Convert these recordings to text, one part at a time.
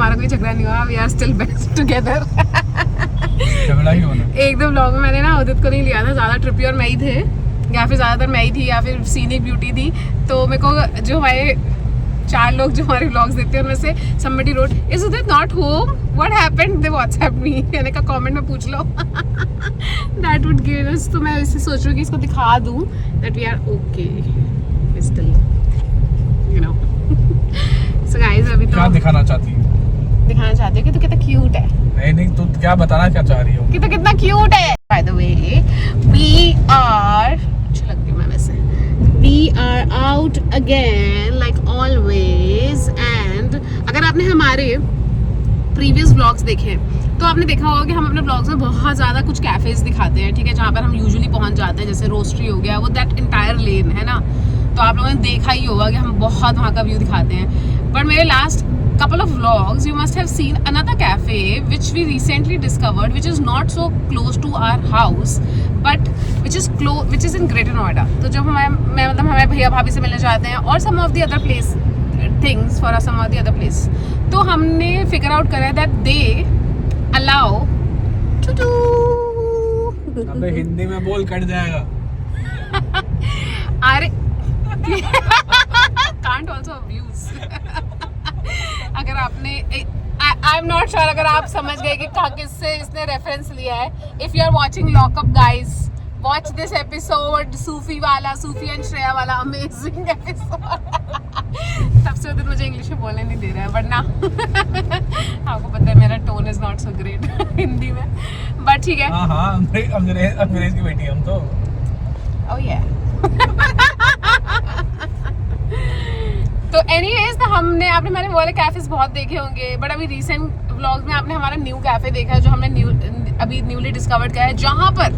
हमारा कोई झगड़ा नहीं हुआ, we are still best together. झगड़ा ही होना। एक दो व्लॉग में मैंने ना उदित को नहीं लिया था, ज़्यादा ट्रिपी और मैं ही थे, या फिर ज़्यादातर मैं ही थी, या फिर सीनिक ब्यूटी थी। तो मेरे को जो हमारे 4 लोग जो हमारे व्लॉग्स देखते हैं उनमें से somebody wrote, is Udit not home? What happened? They WhatsApp me। मैंने कहा कमेंट में पूछ लो। That would give us, तो मैं इसे सोच रही हूँ कि इसको दिखा दूँ that we are okay still, you know। So guys अभी तो क्या दिखाना चाहती है? दिखाना चाहती हूँ कि तू कितना क्यूट है। नहीं तू क्या बताना क्या चाह रही हो? कि तू कितना क्यूट है। By the way, we are, अच्छी लगती हूँ मैं वैसे। We are out again like always, and अगर आपने हमारे प्रीवियस व्लॉग्स देखे हैं तो आपने देखा होगा कि हम अपने व्लॉग्स में बहुत ज़्यादा कुछ कैफ़ेज दिखाते हैं, ठीक है, जहाँ पर हम यूजुअली पहुँच जाते हैं, जैसे रोस्ट्री हो गया, वो दैट इंटायर लेन है ना। तो आप लोगों ने देखा ही होगा कि हम बहुत वहाँ का व्यू दिखाते हैं। बट मेरे last couple of vlogs you must have seen another cafe which we recently discovered, which is not so close to our house but which is in Greater Noida। तो जब हमारे भैया भाभी से मिलने जाते हैं और some of the other place things for some of the other place, तो हमने figure out करा that they allow to do। अबे हिंदी में बोल, कट जाएगा। अरे can't also abuse। अगर आपने आई एम नॉट श्योर अगर आप समझ गए कि किससे इसने रेफरेंस लिया है। If you are watching lockup guys, watch this episode, Sufi and Shreya वाला अमेजिंग एपिसोड। तब से उधर मुझे इंग्लिश में बोलने नहीं दे रहा है, वरना आपको पता है मेरा tone is not so great Hindi में, बट ठीक है। हाँ अंग्रेज की बेटी हम तो। ओह या। तो एनीवेज तो हमने आपने मैंने वो वाले कैफेज बहुत देखे होंगे, बट अभी रिसेंट व्लॉग्स में आपने हमारा न्यू कैफे देखा है जो हमने अभी न्यूली डिस्कवर्ड किया है, जहाँ पर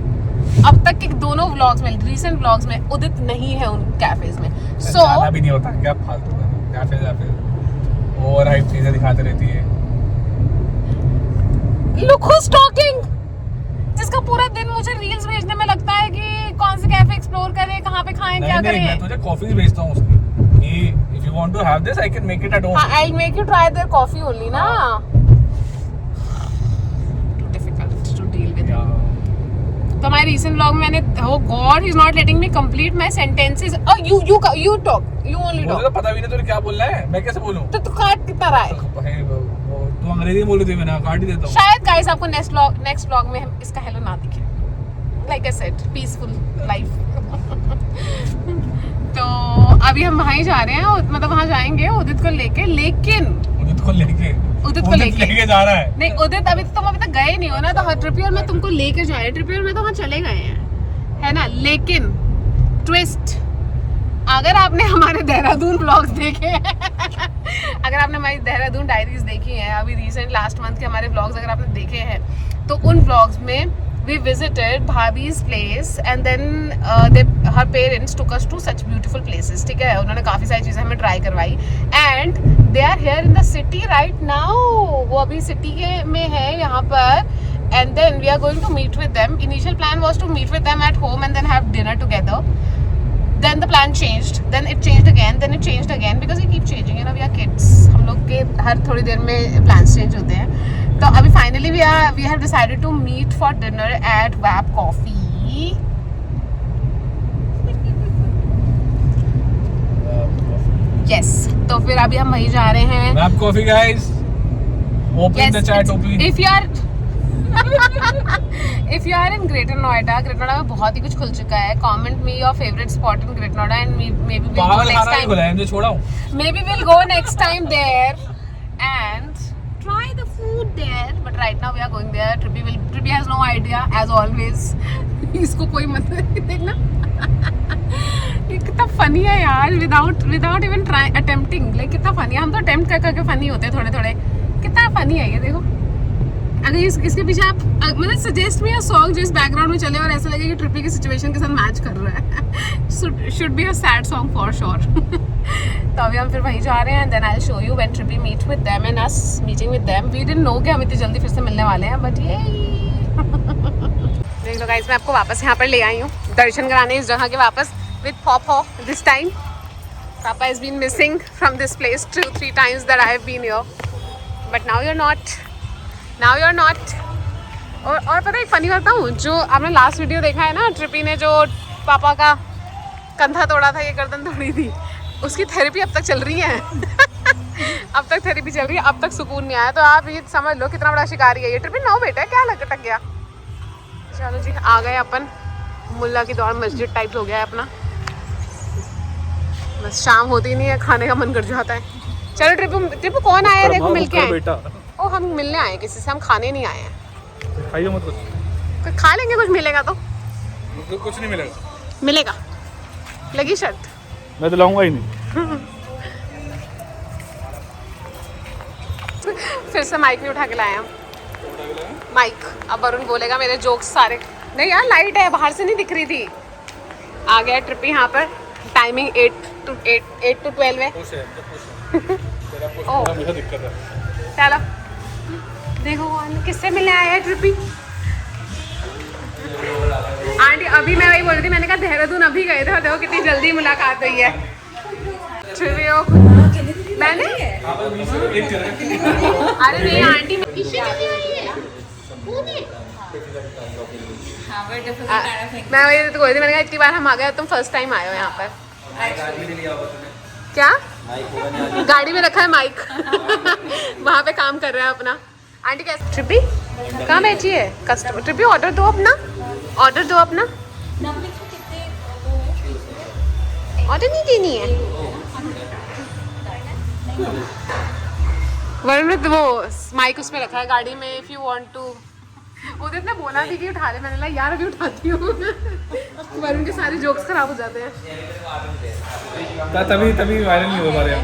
अब तक के दोनोदोनों व्लॉग्स में, रिसेंट व्लॉग्स में उदित नहीं है उन कैफेज में। सो भी नहीं होता क्या फालतू कैफे ओवर हाइप चीजें दिखाते रहती है। लुक हूज टॉकिंग, जिसका पूरा दिन मुझे रील्स भेजने में लगता है कि कौन से कैफे एक्सप्लोर करें, कहाँ पे खाएं, क्या करें। मैं तुझे कॉफी भेजता हूँ उसकी, if you want to have this I can make it at home। I'll make you try their coffee only ना। Too difficult to deal with। तो हमारे recent vlog में मैंने, oh God, he's not letting me complete my sentences। Oh, you talk, you only talk। मुझे तो पता भी नहीं तुझे क्या बोलना है, मैं कैसे बोलूं? तो तू काट कितना रहा है? तू अंग्रेजी बोल रही थी, मैंने काट ही देता हूँ। शायद guys आपको next vlog में इसका हेलो ना दिखे। Like I said, peaceful life। तो अभी हम वहाँ ही जा रहे हैं, मतलब वहाँ जाएंगे उदित को लेके, लेकिन उदित को लेके जा रहा है। नहीं उदित, अभी तुम अभी तक गए नहीं हो ना, तो ट्रिपी और मैं तुमको लेके जा रहे हैं। ट्रिपी और मैं तो वहाँ चले गए हैं, है ना। लेकिन ट्विस्ट, अगर आपने हमारे देहरादून व्लॉग्स देखे हैं अगर आपने हमारी देहरादून डायरीज देखी हैं, अभी रिसेंट लास्ट मंथ के हमारे व्लॉग्स अगर आपने देखे हैं, तो उन व्लॉग्स में we visited Bhabhi's place and then her parents took us to such beautiful places, ठीक है। उन्होंने काफ़ी सारी चीज़ें हमें ट्राई करवाई and they are here in the city right now। वो अभी सिटी के में है यहाँ पर, and then we are going to meet with them। Initial plan was to meet with them at home and then have dinner together। Then the plan changed, then it changed again, then it changed again because we keep changing, you know, we are kids। हम लोग के हर थोड़ी देर में plans change होते हैं। तो अभी finally we have decided to meet for dinner at Wap Coffee। Yes, तो फिर अभी हम वहीं जा रहे हैं। Wap Coffee guys, open the chat, open। If you are in Greater Noida में बहुत ही कुछ खुल चुका है। Comment me your favorite spot in Greater Noida and maybe we'll go next time। Maybe we'll go next time there and try the food there, but right now we are going there। Trippy has no idea as always। इसको कोई मतलब नहीं देखना। ये कितना funny है यार, without even attempting, like कितना फनी है। हम तो अटेम्प्ट करके फनी होते हैं थोड़े। कितना फनी है ये, देखो। अगर इसके पीछे आप मतलब सजेस्ट मी अ सॉन्ग जो इस बैकग्राउंड में चले और ऐसा लगे कि ट्रिपी की सिचुएशन के साथ मैच कर रहा है। Should be a sad song for sure. तो अभी हम फिर वहीं जा रहे हैं, then I will show you when trippy meet with them and us meeting with them. We didn't know कि हम इतनी जल्दी फिर से मिलने वाले हैं, बट ये देख लो गाइस, मैं आपको वापस यहाँ पर ले आई हूँ दर्शन कराने इस जगह के वापस with Popo this time. Papa has been missing from this place 2-3 times that I have been here, but now you're not. और पता है एक फनी बात हूँ, जो आपने लास्ट वीडियो देखा है ना, ट्रिपी ने जो पापा का कंधा तोड़ा था, ये गर्दन तोड़ी थी, उसकी थेरेपी अब तक चल रही है। अब तक थेरेपी चल रही है, अब तक सुकून नहीं आया। तो आप ये समझ लो कितना बड़ा शिकारी है ये ट्रिपी। नाउ बेटा क्या लटक गया। चलो जी आ गए अपन, मुल्ला की दौड़ मस्जिद टाइप हो गया है अपना। बस शाम होती नहीं है, खाने का मन कर जाता है। चलो ट्रिपू कौन आया है देखो, मिल के आए। ओ हम मिलने आए किसी से, हम खाने नहीं आए हैं। खाइए मत कुछ खा लेंगे, कुछ मिलेगा तो। कुछ नहीं मिलेगा। मिलेगा, लगी शर्त। मैं तो लाऊंगा ही नहीं। फिर से माइक नहीं उठा के लाए हम, माइक। अब वरुण बोलेगा मेरे जोक्स सारे। नहीं यार लाइट है, बाहर से नहीं दिख रही थी। आ गया ट्रिपी यहाँ पर, टाइमिंग 8 to 12 है। हमेशा दिक्कत है। चलो देखो किससे मिलने आए हैं ट्रिपी। आंटी अभी मैं वही बोल रही थी, मैंने कहा देहरादून अभी गए थे और देखो कितनी जल्दी मुलाकात हुई है। ट्रिपी मैंने अरे नहीं आंटी मैं वही तो बोल रही थी, मैंने कहा इतनी बार हम आ गए, तुम फर्स्ट टाइम आए हो यहाँ पर। क्या गाड़ी में रखा है माइक। वहाँ पे काम कर रहा है अपना। आंटी कैसे ट्रिपी कहाँ बैठी है? कस्टमर ट्रिपी ऑर्डर दो अपना, ऑर्डर दो अपना। ऑर्डर नहीं देनी है। वरुण ने तो वो माइक उसमें रखा है गाड़ी में, इफ यू वांट टू। उधर ने बोला थी कि उठा ले, मैंने कहा यार अभी उठाती हूँ। वरुण के सारे जोक्स खराब हो जाते हैं। तभी वायरल नहीं हो पा रहे।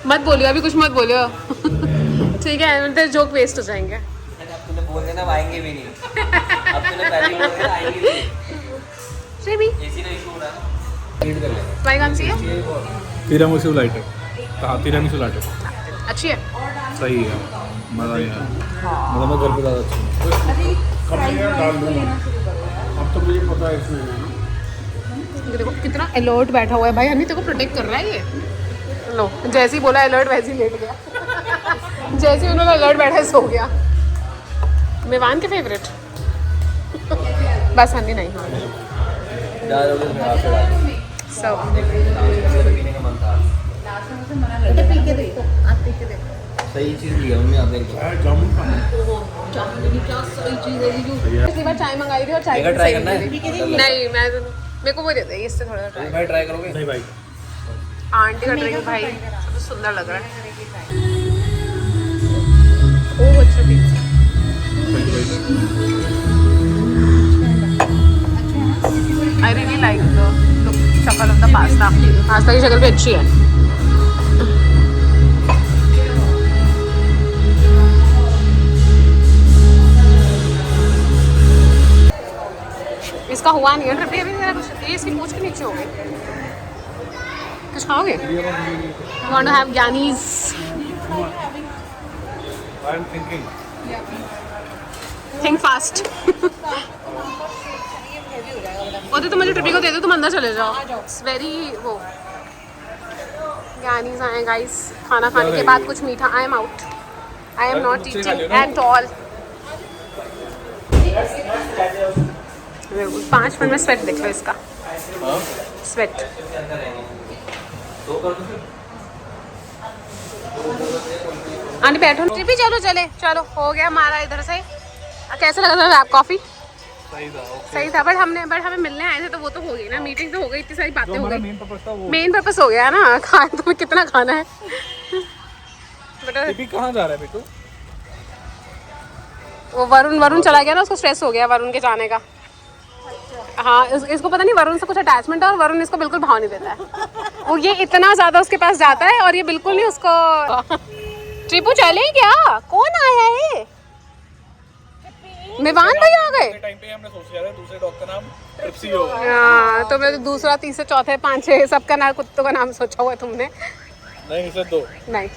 मत बोलियो अभी, कुछ मत बोलियो। ठीक है तेरे जोक वेस्ट हो जाएंगे। तूने बोल देना आएंगे भी नहीं। अब तूने पहले बोल दिया आएंगे भी नहीं। भी एसी का इशू हो रहा है। तुम्हारी कौन सी है? Tiramisu lighter. हाँ तिरामिसू लाइटर अच्छी है, सही है, मज़ा नहीं आया। मतलब मैं घर पे ज़्यादा अब तो मुझे पता है इसमें। देखो कितना अलर्ट बैठा हुआ है भाई, हनी तेरे को प्रोटेक्ट कर रहा है ये। लो जैसे ही बोला अलर्ट वैसे ही लेट गया। जैसे ही उन्होंने अलर्ट बैठा सो गया। मेवान के फेवरेट बस हनी नहीं। सो सही चीज़ लिया हमने आप देखो। पिछली बार चाय मंगाई थी और चाय मेरा ट्राई करना है? नहीं मैं मेरे को वो देते हैं इससे थोड़ा ट्राई। भाई ट्राई करोगे? नहीं भाई। आंटी का ड्रिंक भाई सबसे सुंदर लग रहा है। ओह अच्छा pizza. I really like the शक्ल of the pasta. पास्ता की शक्ल भी अच्छी है। इसका हुआ नहीं है ट्रिपी अभी मेरा कुछ, ये इसकी पूंछ के नीचे हो गई। कुछ खाओगे? Want to have Gyanis? I'm thinking. Think fast. और तो मुझे ट्रिपी को दे दो, तुम अंदर चले जाओ। It's very वो Gyanis आए गाइस। खाना खाने के बाद कुछ मीठा। I am out. I am not eating at all. 5 minute में स्वेट देख लो इसका। स्वेट आंटी बैठो। ट्रिपी चलो चलो हो गया हमारा इधर से। कैसा लगा था आप कॉफी? सही था बट हमें मिलने आए थे तो वो तो हो गई ना, मीटिंग तो हो गई, इतनी सारी बातें हो गई। मेन पर्पस हो गया ना, खाना तुम्हें कितना खाना है। बेटा कहाँ जा रहा है बेटू? वो वरुण चला गया ना, उसको स्ट्रेस हो गया वरुण के जाने का। हाँ इसको पता नहीं वरुण से कुछ अटैचमेंट है और वरुण इसको बिल्कुल भाव नहीं देता है। वो ये इतना ज़्यादा उसके पास जाता है और ये बिल्कुल नहीं उसको। ट्रिपू चले क्या? कौन आया है? मेवान भाई आ गए। टाइम पे हमने सोच लिया था दूसरे डॉग का नाम ट्रिप्सी होगा। हाँ तो मैं तो दूसरा तीसरे चौथे 5 6 सबका नाम, कुत्तों का नाम सोचा हुआ है तुमने? नहीं सिर्फ 2 नहीं।